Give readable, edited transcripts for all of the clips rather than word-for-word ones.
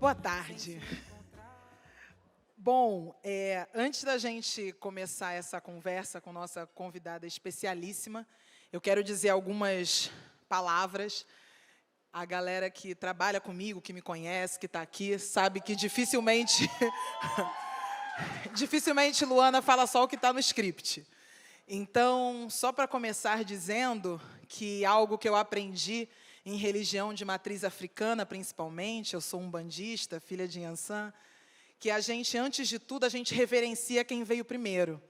Boa tarde. Bom, antes da gente começar essa conversa com nossa convidada especialíssima, eu quero dizer algumas palavras. A galera que trabalha comigo, que me conhece, que está aqui, sabe que dificilmente Luana fala só o que está no script. Então, só para começar dizendo que algo que eu aprendi em religião de matriz africana, principalmente, eu sou umbandista, filha de Yansan, que a gente, antes de tudo, a gente reverencia quem veio primeiro.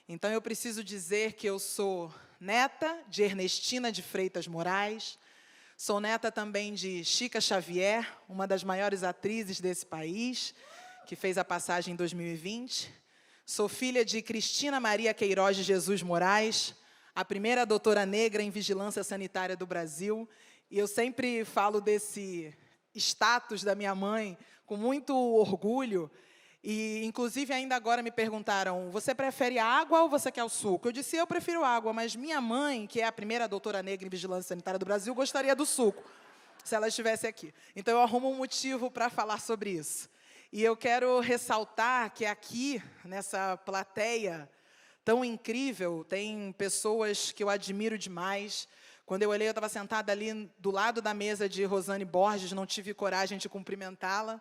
Então, eu preciso dizer que eu sou neta de Ernestina de Freitas Moraes, sou neta também de Chica Xavier, uma das maiores atrizes desse país, que fez a passagem em 2020. Sou filha de Cristina Maria Queiroz de Jesus Moraes, a primeira doutora negra em vigilância sanitária do Brasil. E eu sempre falo desse status da minha mãe com muito orgulho. E, inclusive, ainda agora me perguntaram, você prefere a água ou você quer o suco? Eu disse, eu prefiro água, mas minha mãe, que é a primeira doutora negra em vigilância sanitária do Brasil, gostaria do suco, se ela estivesse aqui. Então, eu arrumo um motivo para falar sobre isso. E eu quero ressaltar que aqui, nessa plateia tão incrível, tem pessoas que eu admiro demais. Quando eu olhei, eu estava sentada ali do lado da mesa de Rosane Borges, não tive coragem de cumprimentá-la.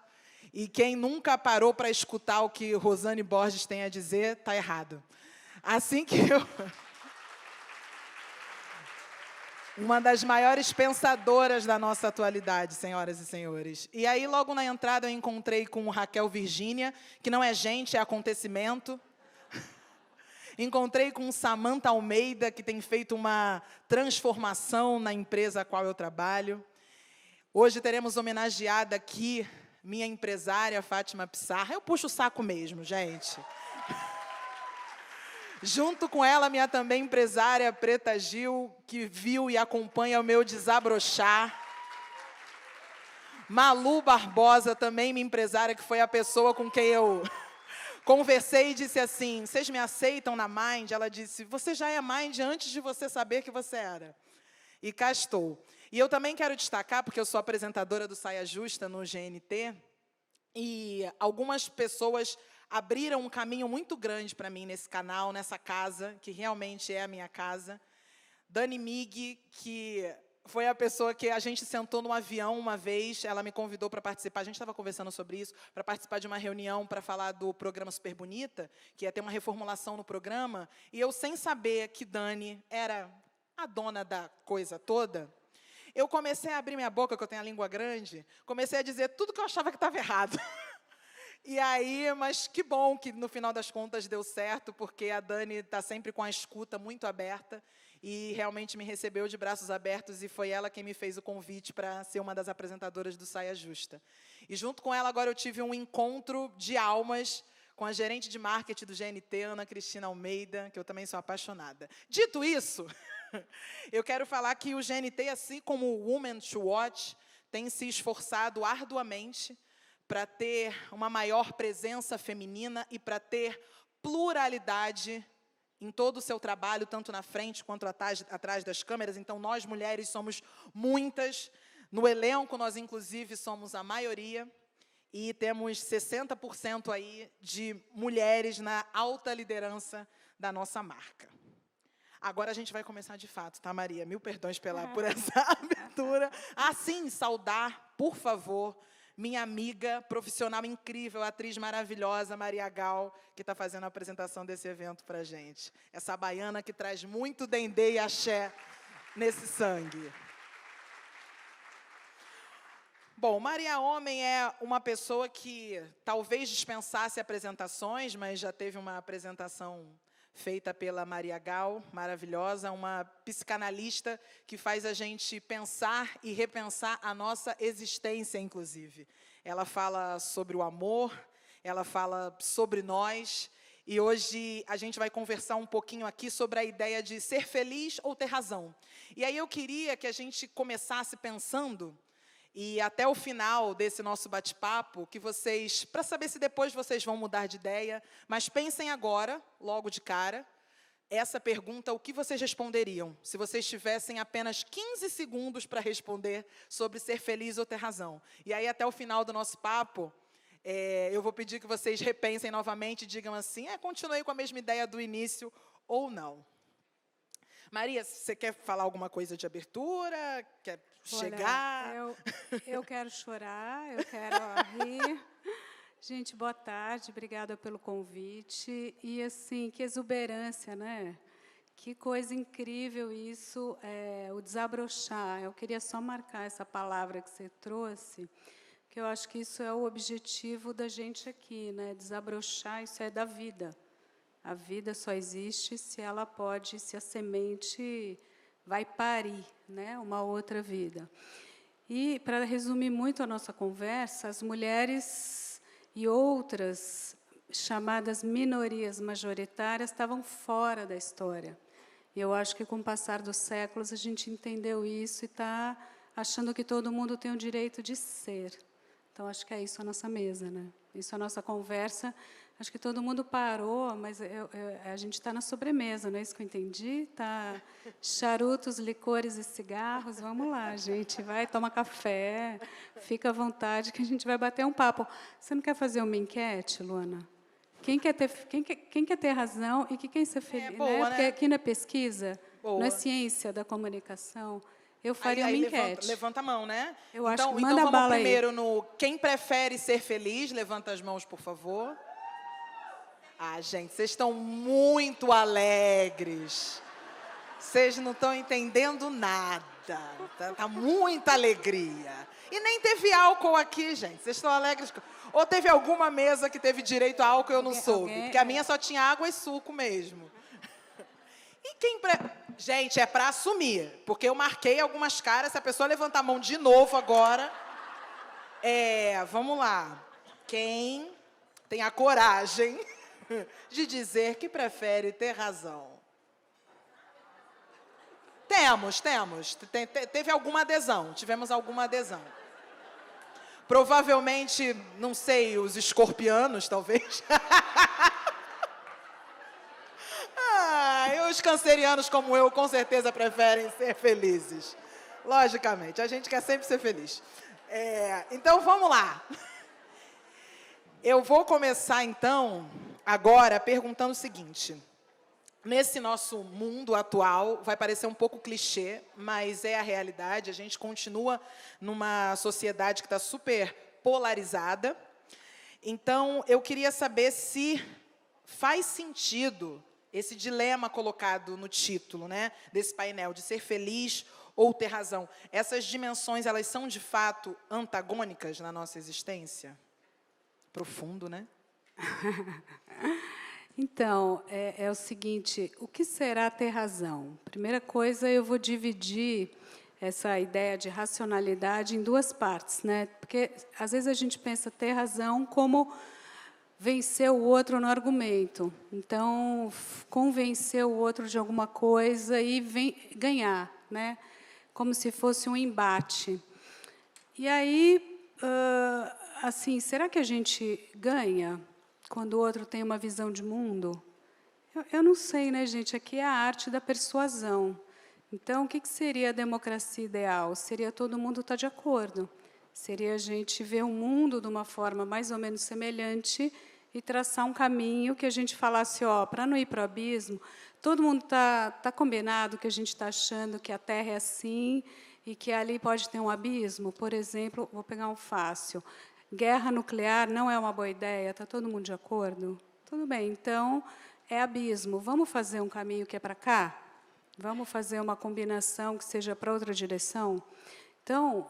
E quem nunca parou para escutar o que Rosane Borges tem a dizer, está errado. Assim que eu... Uma das maiores pensadoras da nossa atualidade, senhoras e senhores. E aí, logo na entrada, eu encontrei com Raquel Virgínia, que não é gente, é acontecimento. Encontrei com Samantha Almeida, que tem feito uma transformação na empresa a qual eu trabalho. Hoje teremos homenageada aqui minha empresária, Fátima Pissarra. Eu puxo o saco mesmo, gente. Junto com ela, minha também empresária, Preta Gil, que viu e acompanha o meu desabrochar. Malu Barbosa, também minha empresária, que foi a pessoa com quem eu conversei e disse assim, vocês me aceitam na Mind? Ela disse, você já é Mind antes de você saber que você era. E cá estou. E eu também quero destacar, porque eu sou apresentadora do Saia Justa no GNT, e algumas pessoas abriram um caminho muito grande para mim nesse canal, nessa casa, que realmente é a minha casa. Dani Mig, que foi a pessoa que a gente sentou no avião uma vez, ela me convidou para participar, a gente estava conversando sobre isso, para participar de uma reunião para falar do programa Super Bonita, que ia ter uma reformulação no programa, e eu, sem saber que Dani era a dona da coisa toda, eu comecei a abrir minha boca, que eu tenho a língua grande, comecei a dizer tudo que eu achava que estava errado. E aí, mas que bom que no final das contas deu certo, porque a Dani está sempre com a escuta muito aberta e realmente me recebeu de braços abertos e foi ela quem me fez o convite para ser uma das apresentadoras do Saia Justa. E junto com ela agora eu tive um encontro de almas com a gerente de marketing do GNT, Ana Cristina Almeida, que eu também sou apaixonada. Dito isso, eu quero falar que o GNT, assim como o Women to Watch, tem se esforçado arduamente para ter uma maior presença feminina e para ter pluralidade em todo o seu trabalho, tanto na frente quanto atrás das câmeras. Então, nós, mulheres, somos muitas. No elenco, nós, inclusive, somos a maioria. E temos 60% aí de mulheres na alta liderança da nossa marca. Agora a gente vai começar de fato, tá, Maria? Mil perdões por essa abertura. Sim, saudar, por favor, minha amiga profissional incrível, atriz maravilhosa, Maria Gal, que está fazendo a apresentação desse evento para a gente. Essa baiana que traz muito dendê e axé nesse sangue. Bom, Maria Homem é uma pessoa que talvez dispensasse apresentações, mas já teve uma apresentação feita pela Maria Gal, maravilhosa, uma psicanalista que faz a gente pensar e repensar a nossa existência, inclusive. Ela fala sobre o amor, ela fala sobre nós, e hoje a gente vai conversar um pouquinho aqui sobre a ideia de ser feliz ou ter razão. E aí eu queria que a gente começasse pensando, e até o final desse nosso bate-papo, que vocês, para saber se depois vocês vão mudar de ideia, mas pensem agora, logo de cara, essa pergunta, o que vocês responderiam se vocês tivessem apenas 15 segundos para responder sobre ser feliz ou ter razão? E aí, até o final do nosso papo, eu vou pedir que vocês repensem novamente e digam assim, continuei com a mesma ideia do início ou não. Maria, você quer falar alguma coisa de abertura? Quer chegar? Olha, eu quero chorar, eu quero rir. Gente, boa tarde, obrigada pelo convite. E, assim, que exuberância, né? Que coisa incrível isso, o desabrochar. Eu queria só marcar essa palavra que você trouxe, que eu acho que isso é o objetivo da gente aqui, né? Desabrochar, isso é da vida. A vida só existe se ela pode, se a semente vai parir, né? Uma outra vida. E, para resumir muito a nossa conversa, as mulheres e outras chamadas minorias majoritárias estavam fora da história. E eu acho que, com o passar dos séculos, a gente entendeu isso e está achando que todo mundo tem o direito de ser. Então, acho que é isso a nossa mesa, né? Isso a nossa conversa. Acho que todo mundo parou, mas a gente está na sobremesa, não é isso que eu entendi? Tá charutos, licores e cigarros. Vamos lá, gente, vai, toma café, fica à vontade, que a gente vai bater um papo. Você não quer fazer uma enquete, Luana? Quem quer ter razão e quem quer ser feliz? Boa, né? Porque né? aqui na pesquisa, Boa. na ciência da comunicação, eu faria uma enquete. Levanta a mão, né? Eu acho que então manda vamos bala primeiro aí. no quem prefere ser feliz. Levanta as mãos, por favor. Gente, vocês estão muito alegres. Vocês não estão entendendo nada. Tá muita alegria. E nem teve álcool aqui, gente. Vocês estão alegres? Ou teve alguma mesa que teve direito a álcool e eu não soube? Porque a minha só tinha água e suco mesmo. E Gente, é para assumir. Porque eu marquei algumas caras. Se a pessoa levantar a mão de novo agora... vamos lá. Quem tem a coragem de dizer que prefere ter razão? Temos. Teve alguma adesão. Tivemos alguma adesão. Provavelmente, não sei, os escorpianos, talvez. E os cancerianos, como eu, com certeza preferem ser felizes. Logicamente, a gente quer sempre ser feliz. Então, vamos lá. Eu vou começar, então, agora, perguntando o seguinte. Nesse nosso mundo atual, vai parecer um pouco clichê, mas é a realidade. A gente continua numa sociedade que está super polarizada. Então, eu queria saber se faz sentido esse dilema colocado no título, né, desse painel, de ser feliz ou ter razão. Essas dimensões, elas são, de fato, antagônicas na nossa existência? Profundo, né? Então, é o seguinte, o que será ter razão? Primeira coisa, eu vou dividir essa ideia de racionalidade em duas partes, né? Porque, às vezes, a gente pensa ter razão como vencer o outro no argumento. Então, convencer o outro de alguma coisa e ganhar, né? Como se fosse um embate. E aí, assim, será que a gente ganha quando o outro tem uma visão de mundo? Eu não sei, né, gente? Aqui é a arte da persuasão. Então, o que seria a democracia ideal? Seria todo mundo estar de acordo. Seria a gente ver o mundo de uma forma mais ou menos semelhante e traçar um caminho que a gente falasse, para não ir para o abismo, todo mundo tá combinado que a gente está achando que a Terra é assim e que ali pode ter um abismo. Por exemplo, vou pegar um fácil. Guerra nuclear não é uma boa ideia, está todo mundo de acordo? Tudo bem, então, é abismo. Vamos fazer um caminho que é para cá? Vamos fazer uma combinação que seja para outra direção? Então,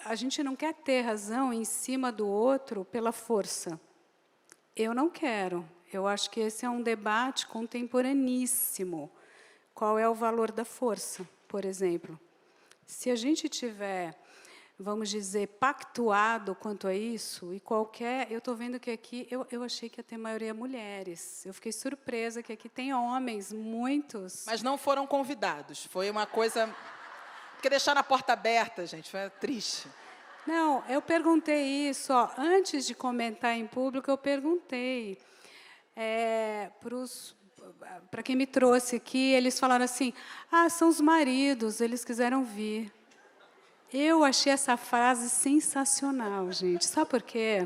a gente não quer ter razão em cima do outro pela força. Eu não quero. Eu acho que esse é um debate contemporaníssimo. Qual é o valor da força, por exemplo? Se a gente tiver, vamos dizer, pactuado quanto a isso, e qualquer... Eu estou vendo que aqui, eu achei que ia ter maioria mulheres. Eu fiquei surpresa que aqui tem homens, muitos. Mas não foram convidados. Foi uma coisa... Porque deixaram a porta aberta, gente, foi triste. Não, eu perguntei isso, antes de comentar em público, eu perguntei para quem me trouxe aqui, eles falaram assim, são os maridos, eles quiseram vir. Eu achei essa frase sensacional, gente. Sabe por quê?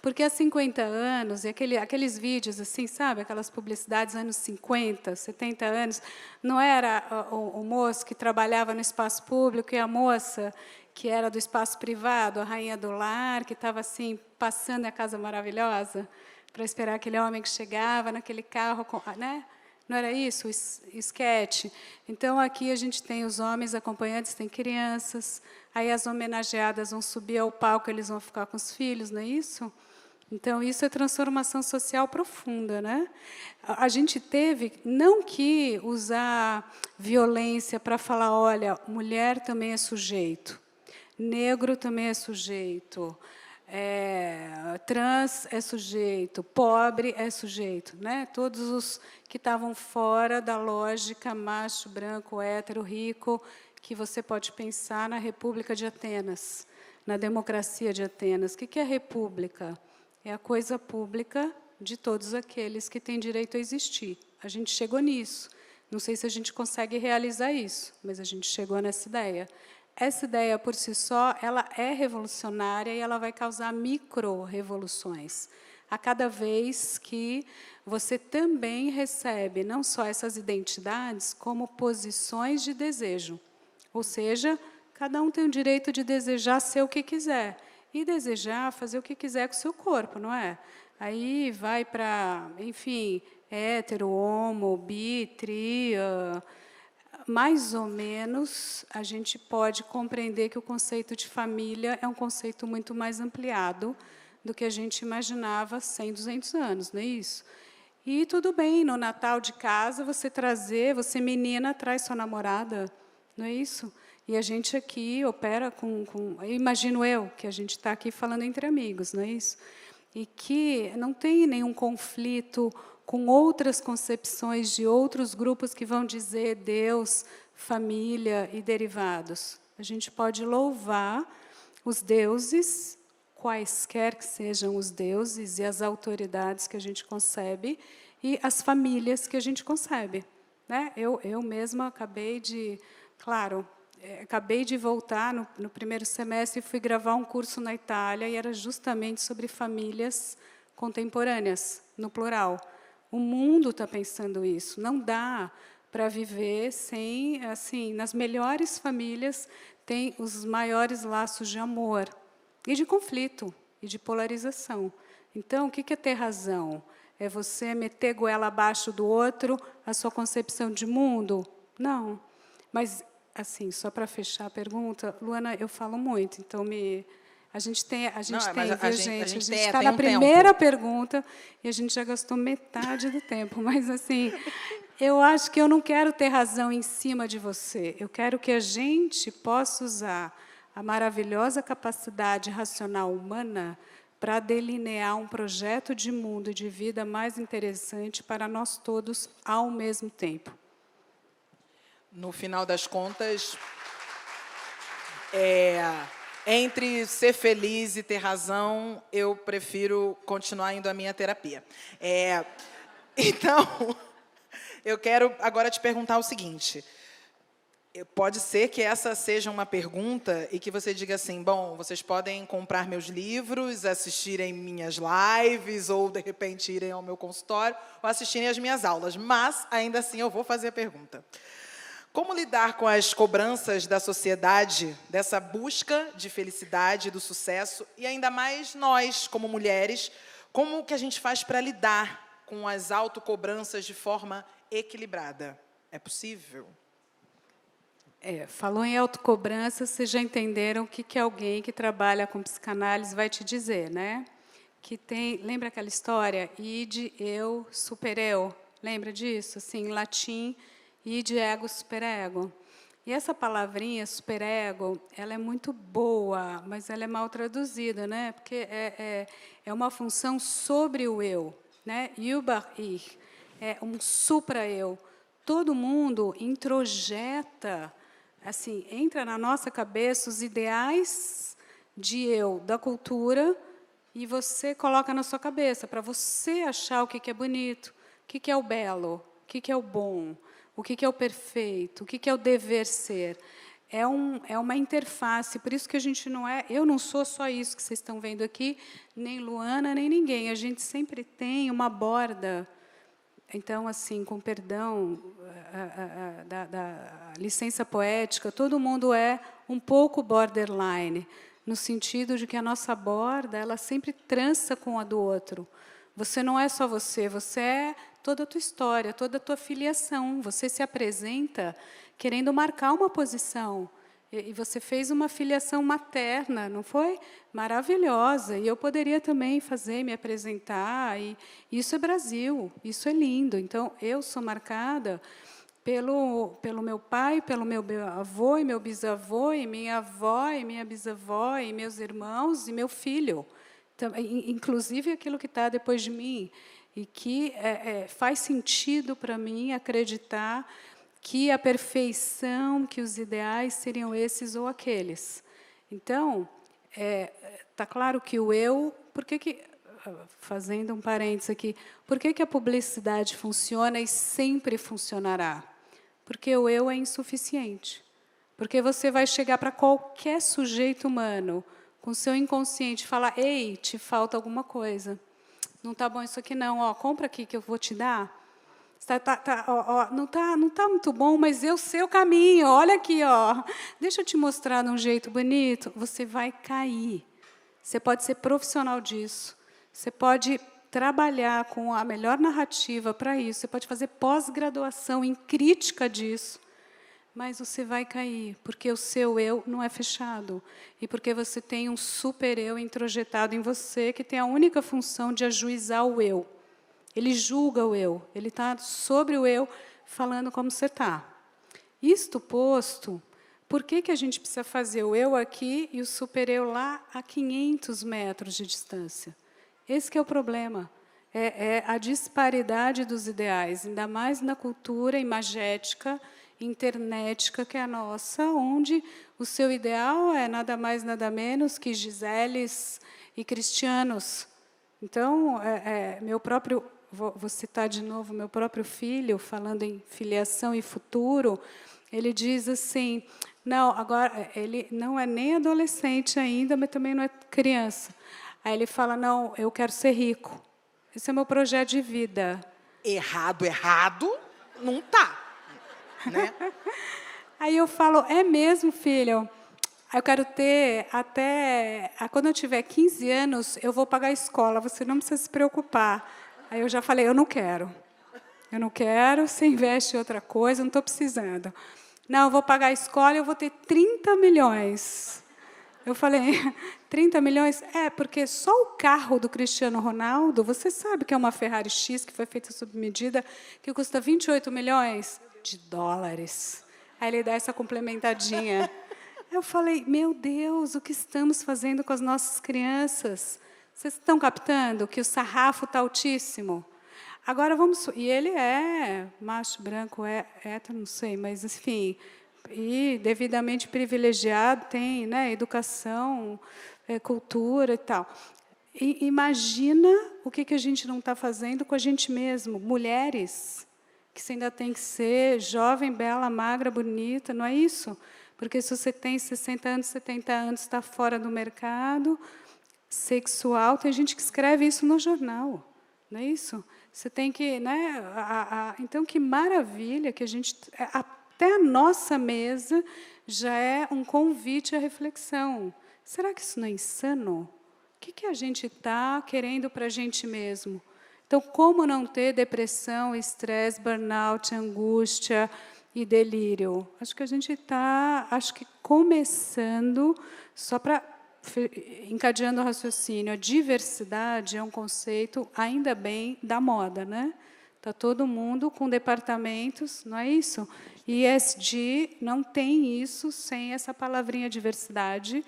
Porque há 50 anos, e aqueles vídeos, assim, sabe? Aquelas publicidades anos 50, 70 anos, não era o moço que trabalhava no espaço público e a moça que era do espaço privado, a rainha do lar, que estava, assim, passando a casa maravilhosa para esperar aquele homem que chegava naquele carro, né? Não era isso, o esquete? Então, aqui a gente tem os homens acompanhantes, tem crianças, aí as homenageadas vão subir ao palco, eles vão ficar com os filhos, não é isso? Então, isso é transformação social profunda, né? A gente teve, não que usar violência para falar, olha, mulher também é sujeito, negro também é sujeito, trans é sujeito, pobre é sujeito, né? Todos os que estavam fora da lógica macho, branco, hétero, rico, que você pode pensar na República de Atenas, na democracia de Atenas. O que é a república? É a coisa pública de todos aqueles que têm direito a existir. A gente chegou nisso. Não sei se a gente consegue realizar isso, mas a gente chegou nessa ideia. Essa ideia, por si só, ela é revolucionária e ela vai causar micro-revoluções. A cada vez que você também recebe não só essas identidades, como posições de desejo. Ou seja, cada um tem o direito de desejar ser o que quiser. E desejar fazer o que quiser com o seu corpo, não é? Aí vai para, enfim, hétero, homo, bi, tri... mais ou menos, a gente pode compreender que o conceito de família é um conceito muito mais ampliado do que a gente imaginava 100, 200 anos, não é isso? E tudo bem, no Natal de casa, você menina, traz sua namorada, não é isso? E a gente aqui opera imagino eu, que a gente está aqui falando entre amigos, não é isso? E que não tem nenhum conflito com outras concepções de outros grupos que vão dizer Deus, família e derivados. A gente pode louvar os deuses, quaisquer que sejam os deuses e as autoridades que a gente concebe, e as famílias que a gente concebe. Né? Eu mesma acabei de voltar no primeiro semestre e fui gravar um curso na Itália, e era justamente sobre famílias contemporâneas, no plural. O mundo está pensando isso. Não dá para viver sem, assim, nas melhores famílias tem os maiores laços de amor e de conflito e de polarização. Então, o que é ter razão? É você meter goela abaixo do outro a sua concepção de mundo? Não. Mas, assim, só para fechar a pergunta, Luana, eu falo muito, então a gente tem, viu, gente? A gente está na primeira pergunta e a gente já gastou metade do tempo. Mas, assim, eu acho que eu não quero ter razão em cima de você. Eu quero que a gente possa usar a maravilhosa capacidade racional humana para delinear um projeto de mundo e de vida mais interessante para nós todos ao mesmo tempo. No final das contas, entre ser feliz e ter razão, eu prefiro continuar indo à minha terapia. Então, eu quero agora te perguntar o seguinte. Pode ser que essa seja uma pergunta e que você diga assim, bom, vocês podem comprar meus livros, assistirem minhas lives, ou, de repente, irem ao meu consultório, ou assistirem às minhas aulas. Mas, ainda assim, eu vou fazer a pergunta. Como lidar com as cobranças da sociedade, dessa busca de felicidade, do sucesso, e ainda mais nós, como mulheres, como que a gente faz para lidar com as autocobranças de forma equilibrada? É possível? Falou em autocobrança, vocês já entenderam o que alguém que trabalha com psicanálise vai te dizer, né? Que tem, lembra aquela história? Id, eu, supereu. Lembra disso? Assim, em latim, id, ego, superego. E essa palavrinha, superego, ela é muito boa, mas ela é mal traduzida, né? Porque é uma função sobre o eu, né? Über-ich, é um supra-eu. Todo mundo introjeta, assim, entra na nossa cabeça os ideais de eu da cultura e você coloca na sua cabeça para você achar o que é bonito, o que é o belo, o que é o bom, o que é o perfeito, o que é o dever ser. É uma interface, por isso que a gente não é... Eu não sou só isso que vocês estão vendo aqui, nem Luana, nem ninguém. A gente sempre tem uma borda. Então, assim, com perdão da licença poética, todo mundo é um pouco borderline, no sentido de que a nossa borda ela sempre trança com a do outro. Você não é só você, você é toda a tua história, toda a tua filiação. Você se apresenta querendo marcar uma posição. E você fez uma filiação materna, não foi? Maravilhosa. E eu poderia também fazer, me apresentar. E isso é Brasil, isso é lindo. Então, eu sou marcada pelo meu pai, pelo meu avô e meu bisavô, e minha avó e minha bisavó, e meus irmãos e meu filho. Inclusive aquilo que está depois de mim. E que faz sentido para mim acreditar que a perfeição, que os ideais seriam esses ou aqueles. Então, está claro que o eu... fazendo um parênteses aqui, por que a publicidade funciona e sempre funcionará? Porque o eu é insuficiente. Porque você vai chegar para qualquer sujeito humano, com seu inconsciente, e falar, ei, te falta alguma coisa. Não está bom isso aqui, não. Ó, compra aqui que eu vou te dar. Não tá muito bom, mas eu sei o caminho. Olha aqui, ó. Deixa eu te mostrar de um jeito bonito. Você vai cair. Você pode ser profissional disso. Você pode trabalhar com a melhor narrativa para isso. Você pode fazer pós-graduação em crítica disso. Mas você vai cair, porque o seu eu não é fechado. E porque você tem um super-eu introjetado em você, que tem a única função de ajuizar o eu. Ele julga o eu, ele está sobre o eu, falando como você está. Isto posto, por que a gente precisa fazer o eu aqui e o super-eu lá a 500 metros de distância? Esse que é o problema. É a disparidade dos ideais, ainda mais na cultura imagética, internética, que é a nossa, onde o seu ideal é nada mais, nada menos que Giseles e cristianos. Então, meu próprio... Vou citar de novo meu próprio filho, falando em filiação e futuro, ele diz assim, não, agora ele não é nem adolescente ainda, mas também não é criança. Aí ele fala, não, eu quero ser rico. Esse é o meu projeto de vida. Errado, não tá. Né? Aí eu falo, é mesmo, filho? Aí eu quero ter até... Quando eu tiver 15 anos, eu vou pagar a escola, você não precisa se preocupar. Aí eu já falei, eu não quero, você investe em outra coisa, eu não estou precisando. Não, eu vou pagar a escola e eu vou ter 30 milhões. Eu falei, 30 milhões? Porque só o carro do Cristiano Ronaldo, você sabe que é uma Ferrari X, que foi feita sob medida, que custa 28 milhões de dólares. Aí ele dá essa complementadinha. Eu falei, meu Deus, o que estamos fazendo com as nossas crianças? Vocês estão captando que o sarrafo está altíssimo? Agora vamos... E ele é macho, branco, hétero, não sei, mas, enfim, e devidamente privilegiado, tem, né, educação, cultura e tal. E imagina o que a gente não está fazendo com a gente mesmo. Mulheres, que você ainda tem que ser jovem, bela, magra, bonita, não é isso? Porque se você tem 60 anos, 70 anos, está fora do mercado... sexual, tem gente que escreve isso no jornal, não é isso? Você tem que, né? Então, que maravilha que a gente... Até a nossa mesa já é um convite à reflexão. Será que isso não é insano? O que a gente está querendo para a gente mesmo? Então, como não ter depressão, estresse, burnout, angústia e delírio? Acho que a gente está, começando, só para... encadeando o raciocínio, a diversidade é um conceito, ainda bem, da moda, né? Está todo mundo com departamentos, não é isso? E ESG não tem isso sem essa palavrinha diversidade.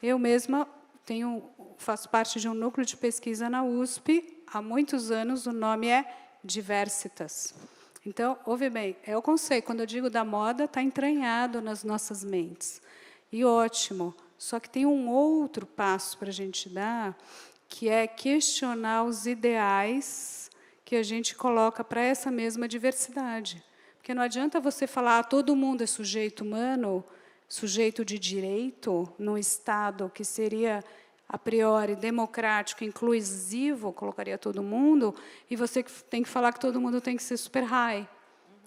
Eu mesma faço parte de um núcleo de pesquisa na USP, há muitos anos, o nome é Diversitas. Então, ouve bem, é o conceito, quando eu digo da moda, está entranhado nas nossas mentes. E ótimo. Só que tem um outro passo para a gente dar, que é questionar os ideais que a gente coloca para essa mesma diversidade. Porque não adianta você falar todo mundo é sujeito humano, sujeito de direito, num Estado que seria, a priori, democrático, inclusivo, colocaria todo mundo, e você tem que falar que todo mundo tem que ser super high.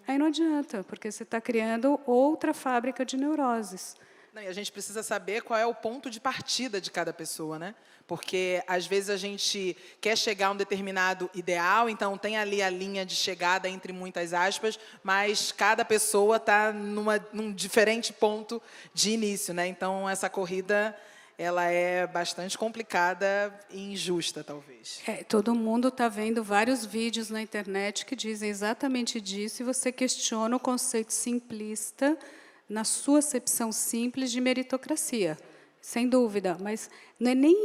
Aí não adianta, porque você está criando outra fábrica de neuroses. Não, e a gente precisa saber qual é o ponto de partida de cada pessoa, né? Porque, às vezes, a gente quer chegar a um determinado ideal, então tem ali a linha de chegada, entre muitas aspas, mas cada pessoa está num diferente ponto de início, né? Então, essa corrida ela é bastante complicada e injusta, talvez. Todo mundo está vendo vários vídeos na internet que dizem exatamente disso, e você questiona o conceito simplista, na sua acepção simples de meritocracia, sem dúvida. Mas não é nem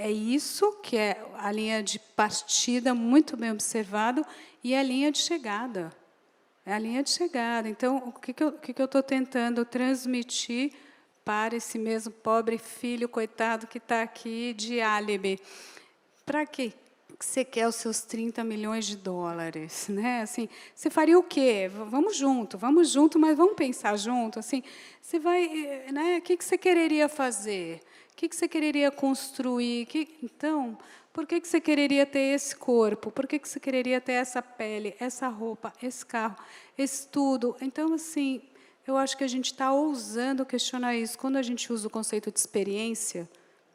isso que é a linha de partida, muito bem observado, e a linha de chegada. É a linha de chegada. Então, o que eu estou tentando transmitir para esse mesmo pobre filho, coitado, que está aqui de álibi? Para que você quer os seus 30 milhões de dólares? Né? Assim, você faria o quê? Vamos junto, mas vamos pensar junto. Assim, você vai, né? O que você quereria fazer? O que você quereria construir? Então, por que você quereria ter esse corpo? Por que você quereria ter essa pele, essa roupa, esse carro, esse tudo? Então, assim, eu acho que a gente está ousando questionar isso. Quando a gente usa o conceito de experiência,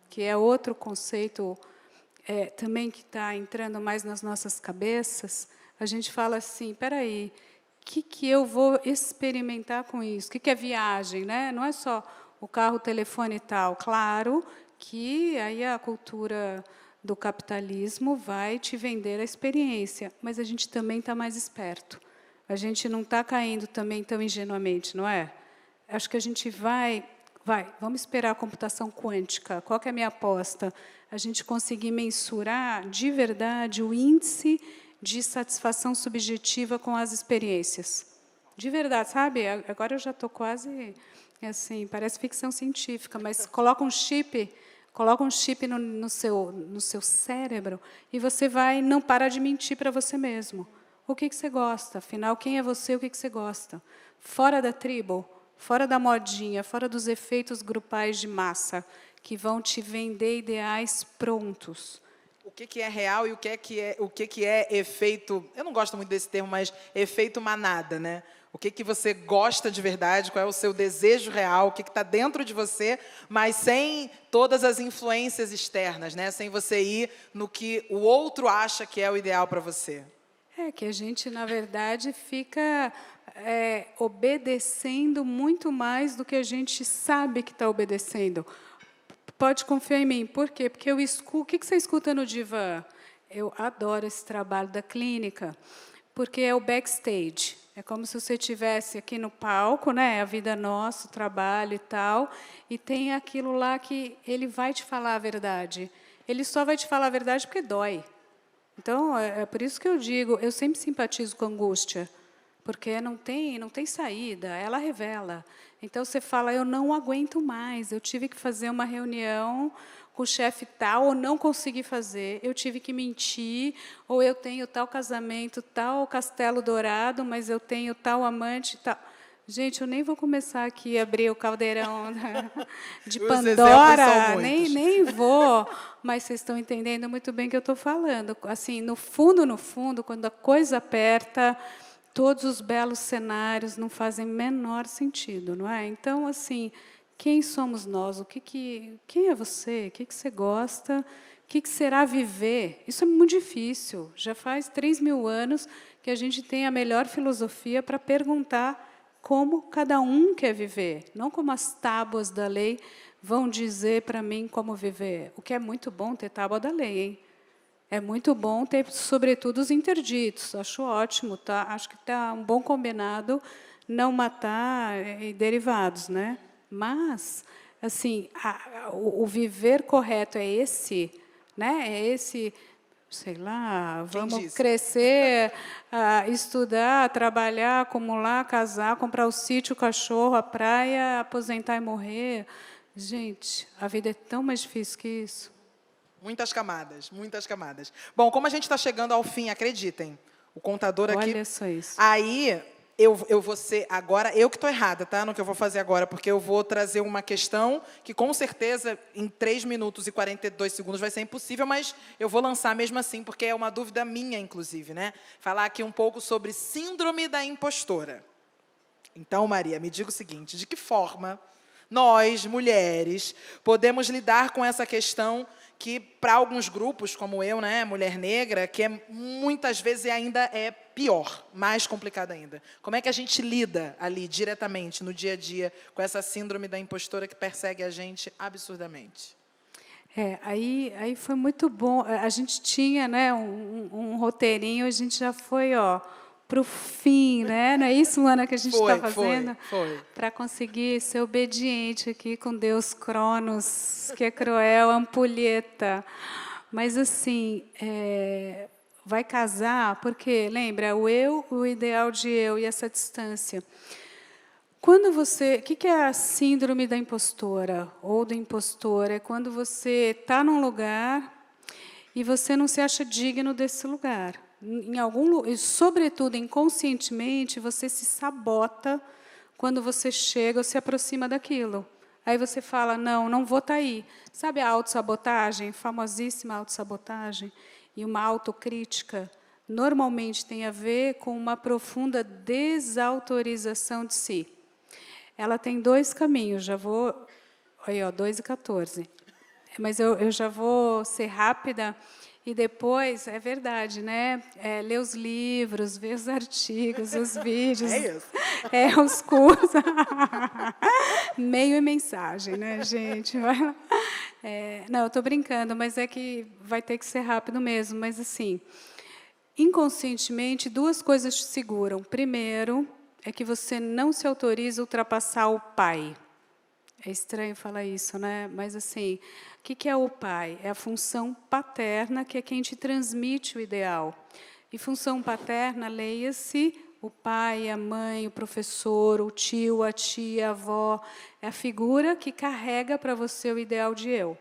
que é outro conceito também que está entrando mais nas nossas cabeças, a gente fala assim, espera aí, o que eu vou experimentar com isso? O que é viagem? Né? Não é só o carro, o telefone e tal. Claro que aí a cultura do capitalismo vai te vender a experiência, mas a gente também está mais esperto. A gente não está caindo também tão ingenuamente, não é? Acho que a gente vamos esperar a computação quântica. Qual que é a minha aposta? A gente conseguir mensurar, de verdade, o índice de satisfação subjetiva com as experiências. De verdade, sabe? Agora eu já estou quase, assim, parece ficção científica, mas coloca um chip no seu cérebro e você não para de mentir para você mesmo. O que você gosta? Afinal, quem é você? O que você gosta? Fora da tribo, fora da modinha, fora dos efeitos grupais de massa, que vão te vender ideais prontos. O que é real e o que é efeito... Eu não gosto muito desse termo, mas efeito manada, né? O que você gosta de verdade, qual é o seu desejo real, o que está dentro de você, mas sem todas as influências externas, né? Sem você ir no que o outro acha que é o ideal para você. Que a gente, na verdade, fica obedecendo muito mais do que a gente sabe que está obedecendo. Pode confiar em mim. Por quê? Porque eu escuto... O que você escuta no divã? Eu adoro esse trabalho da clínica, porque é o backstage. É como se você estivesse aqui no palco, né? A vida nossa, o trabalho e tal, e tem aquilo lá que ele vai te falar a verdade. Ele só vai te falar a verdade porque dói. Então, é por isso que eu digo, eu sempre simpatizo com a angústia, porque não tem saída, ela revela. Então, você fala, eu não aguento mais, eu tive que fazer uma reunião com o chefe tal, ou não consegui fazer, eu tive que mentir, ou eu tenho tal casamento, tal castelo dourado, mas eu tenho tal amante, tal... Gente, eu nem vou começar aqui a abrir o caldeirão de Pandora, nem vou, mas vocês estão entendendo muito bem o que eu estou falando. Assim, no fundo, quando a coisa aperta, todos os belos cenários não fazem menor sentido, não é? Então, assim, quem somos nós? Quem é você? O que você gosta? O que será viver? Isso é muito difícil. Já faz 3.000 anos que a gente tem a melhor filosofia para perguntar como cada um quer viver, não como as tábuas da lei vão dizer para mim como viver. O que é muito bom ter tábua da lei, hein? É muito bom ter, sobretudo, os interditos. Acho ótimo, tá? Acho que está um bom combinado não matar e derivados, né? Mas, assim, o viver correto é esse, né? É esse, sei lá, vamos crescer, estudar, trabalhar, acumular, casar, comprar o sítio, o cachorro, a praia, aposentar e morrer. Gente, a vida é tão mais difícil que isso. Muitas camadas, muitas camadas. Bom, como a gente está chegando ao fim, acreditem, O contador aqui... Olha só isso. Aí, eu vou ser... Agora, eu que estou errada, tá? No que eu vou fazer agora, porque eu vou trazer uma questão que, com certeza, em 3 minutos e 42 segundos vai ser impossível, mas eu vou lançar mesmo assim, porque é uma dúvida minha, inclusive, né? Falar aqui um pouco sobre síndrome da impostora. Então, Maria, me diga o seguinte, de que forma nós, mulheres, podemos lidar com essa questão que, para alguns grupos, como eu, né, mulher negra, que muitas vezes ainda é pior, mais complicado ainda. Como é que a gente lida ali, diretamente, no dia a dia, com essa síndrome da impostora que persegue a gente absurdamente? Aí foi muito bom. A gente tinha, né, um roteirinho, a gente já foi, para o fim, né? Não é isso, Ana, que a gente está fazendo? Foi. Para conseguir ser obediente aqui com Deus Cronos, que é cruel, ampulheta. Mas, assim, vai casar, porque, lembra, o eu, o ideal de eu e essa distância. Quando você... O que é a síndrome da impostora ou do impostor? É quando você está num lugar e você não se acha digno desse lugar. E, sobretudo, inconscientemente, você se sabota quando você chega ou se aproxima daquilo. Aí você fala, não vou estar aí. Sabe a autossabotagem, famosíssima autossabotagem? E uma autocrítica, normalmente tem a ver com uma profunda desautorização de si. Ela tem 2 caminhos, já vou... Aí, 2:14. Mas eu já vou ser rápida e depois, é verdade, né? Ler os livros, ver os artigos, os vídeos. É isso. Os cursos. Meio e mensagem, né, gente? Vai lá. Não, eu estou brincando, mas é que vai ter que ser rápido mesmo. Mas, assim, inconscientemente, 2 coisas te seguram. Primeiro, é que você não se autoriza a ultrapassar o pai. É estranho falar isso, né? Mas, assim, o que é o pai? É a função paterna, que é quem te transmite o ideal. E função paterna, leia-se o pai, a mãe, o professor, o tio, a tia, a avó. É a figura que carrega para você o ideal de eu.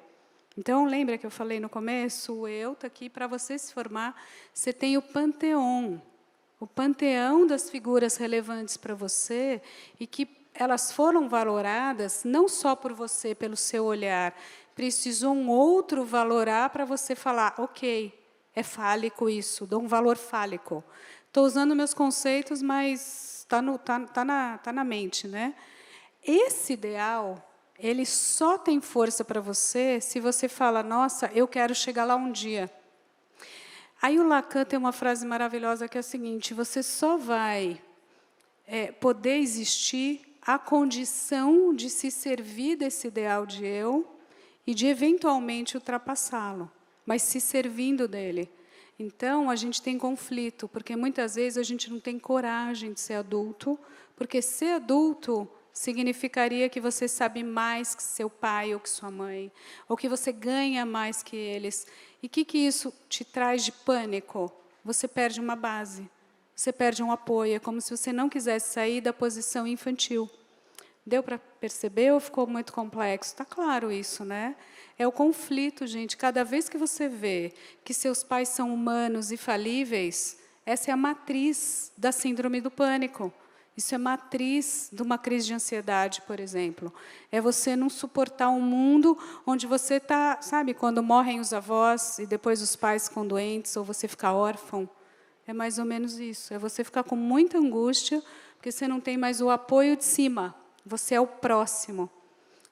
Então, lembra que eu falei no começo? O eu está aqui para você se formar. Você tem o panteão. O panteão das figuras relevantes para você e que elas foram valoradas não só por você, pelo seu olhar, precisou um outro valorar para você falar, ok, é fálico isso, dou um valor fálico. Estou usando meus conceitos, mas tá na mente, né? Esse ideal, ele só tem força para você se você fala, nossa, eu quero chegar lá um dia. Aí o Lacan tem uma frase maravilhosa que é a seguinte, você só vai poder existir a condição de se servir desse ideal de eu e de, eventualmente, ultrapassá-lo, mas se servindo dele. Então, a gente tem conflito, porque, muitas vezes, a gente não tem coragem de ser adulto, porque ser adulto significaria que você sabe mais que seu pai ou que sua mãe, ou que você ganha mais que eles. E o que isso te traz de pânico? Você perde uma base. Você perde um apoio, é como se você não quisesse sair da posição infantil. Deu para perceber ou ficou muito complexo? Está claro isso, né? É o conflito, gente. Cada vez que você vê que seus pais são humanos e falíveis, essa é a matriz da síndrome do pânico. Isso é matriz de uma crise de ansiedade, por exemplo. É você não suportar um mundo onde você está, sabe, quando morrem os avós e depois os pais ficam doentes, ou você fica órfão. É mais ou menos isso. É você ficar com muita angústia, porque você não tem mais o apoio de cima. Você é o próximo.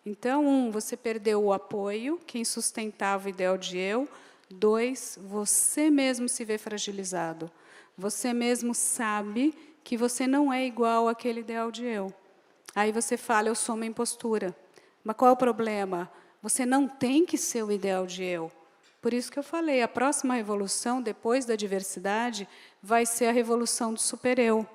Então, você perdeu o apoio, quem sustentava o ideal de eu. 2, você mesmo se vê fragilizado. Você mesmo sabe que você não é igual àquele ideal de eu. Aí você fala, eu sou uma impostura. Mas qual é o problema? Você não tem que ser o ideal de eu. Por isso que eu falei, a próxima revolução, depois da diversidade, vai ser a revolução do super-eu.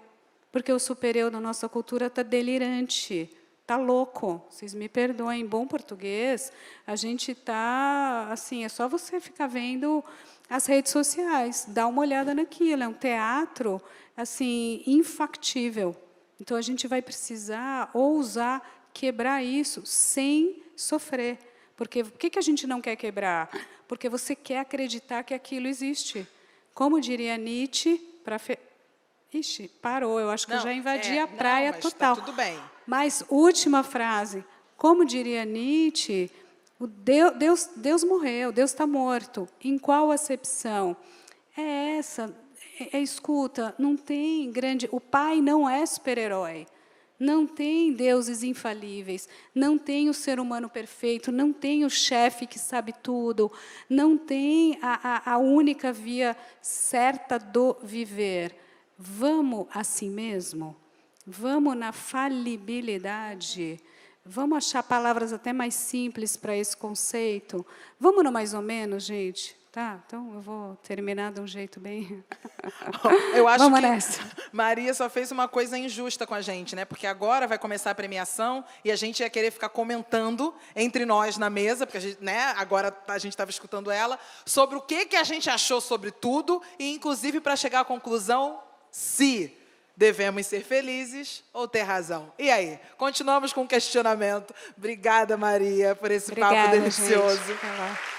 Porque o super-eu da nossa cultura está delirante, está louco. Vocês me perdoem, em bom português, a gente está... assim, é só você ficar vendo as redes sociais, dá uma olhada naquilo, é um teatro assim, infactível. Então, a gente vai precisar ousar quebrar isso sem sofrer. Porque por que a gente não quer quebrar? Porque você quer acreditar que aquilo existe. Como diria Nietzsche, para... Ixi, parou. Eu acho que eu já invadi a não, praia mas total. tá tudo bem. Mas, última frase. Como diria Nietzsche, o Deus morreu, Deus está morto. Em qual acepção? É essa. Escuta, não tem grande... O Pai não é super-herói. Não tem deuses infalíveis, não tem o ser humano perfeito, não tem o chefe que sabe tudo, não tem a única via certa do viver. Vamos assim mesmo? Vamos na falibilidade? Vamos achar palavras até mais simples para esse conceito? Vamos no mais ou menos, gente? Tá, então eu vou terminar de um jeito bem... Eu acho Vamos que nessa. Maria só fez uma coisa injusta com a gente, né? Porque agora vai começar a premiação e a gente ia querer ficar comentando entre nós na mesa, porque a gente, né? Agora a gente estava escutando ela, sobre o que a gente achou sobre tudo e, inclusive, para chegar à conclusão, se devemos ser felizes ou ter razão. E aí? Continuamos com o questionamento. Obrigada, Maria, por esse papo delicioso. Gente.